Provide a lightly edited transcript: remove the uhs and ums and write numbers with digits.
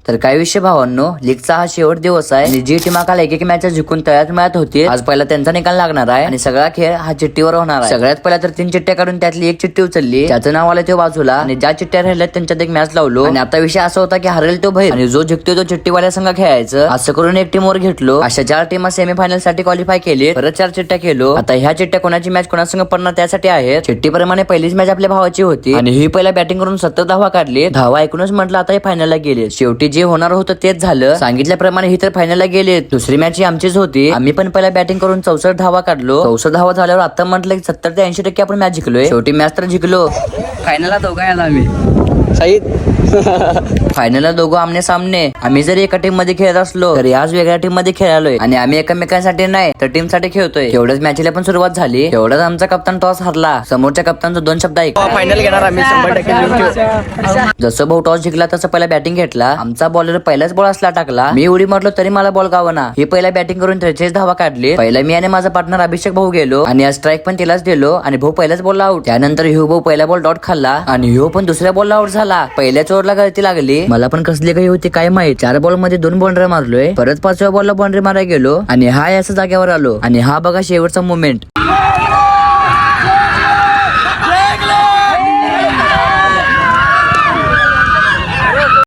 तर काय विषय भावांनो, लीगचा हा शेवट दिवस आहे आणि जी टीमा काल एक मॅच जिंकून तळ्यात मिळत होती, आज पहिला त्यांचा निकाल लागणार आहे आणि सगळा खेळ हा चिठ्ठीवर होणार आहे. सगळ्यात पहिला तर 3 चिठ्ठ्या काढून त्यातली एक चिठ्ठी उचलली, त्याचं नाव आलं तो बाजूला आणि ज्या चिठ्ठ्या राहिल्यात त्यांच्यात एक मॅच लावलो आणि आता विषय असा होता की हरेल तो बाहेर आणि जो जिंकतो तो चिठ्ठीवाल्या संघ खेळायचं. असं करून एक टीम वर घेतलो. अशा 4 टीमा सेमीफायनल साठी क्वालिफाय केली. परत 4 चिठ्ठ्या केलो. आता ह्या चिठ्ठ्या कोणाची मॅच कोणासंग पडणार त्यासाठी आहेत. चिठ्ठीप्रमाणे पहिलीच मॅच आपल्या भावाची होती आणि ही पहिला बॅटिंग करून 70 धावा काढली. धावा ऐकूनच म्हटलं आता हे फायनलला गेले. शेवटी जे होणार होतं तेच झालं. सांगितल्याप्रमाणे ही तर फायनलला गेले. दुसरी मॅच ही आमचीच होती. आम्ही पण पहिला बॅटिंग करून 64 धावा काढलो. 64 धावा झाल्यावर आता म्हटलं की 70 ते 80% आपण मॅच जिंकलोय. शेवटी मॅच तर जिंकलो. फायनलला दोघं आला आम्ही. फायनलला दोघं आमने सामने. आम्ही जरी एका टीम मध्ये खेळत असलो तरी आज वेगळ्या टीम मध्ये खेळालोय आणि आम्ही एकमेकांसाठी नाही तर टीम साठी खेळतोय. एवढ्याच मॅचला पण सुरुवात झाली. एवढ्याच आमचा कप्तान टॉस हरला. समोरच्या कप्तानचा 2 शब्द ऐक. फायनल घेणार आम्ही 100%. जसं भाऊ टॉस जिंकला तसं पहिला बॅटिंग घेतला. आमचा बॉलर पहिलाच बॉल असला टाकला. मी उडी मारलो तरी मला बॉल गावना. ही पहिला बॅटिंग करून 43 धावा काढली. पहिला मी आणि माझा पार्टनर अभिषेक भाऊ गेलो आणि आज स्ट्राईक पण तिलाच दिलो आणि भाऊ पहिलाच बॉल आउट. त्यानंतर ह्यो भाऊ पहिला बॉल डॉट खाल्ला आणि ह्यो पण दुसऱ्या बॉलला आउट झाला. पहिल्याच ओव्हरला गळती लागली. मला पण कसली काही होती काय माहित. 4 बॉल मध्ये 2 बाउंड्री मारलोय. परत 5व्या बॉलला बाउंड्री मारायला गेलो आणि हा याच जागेवर आलो आणि हा बघा शेवटचा मोमेंट.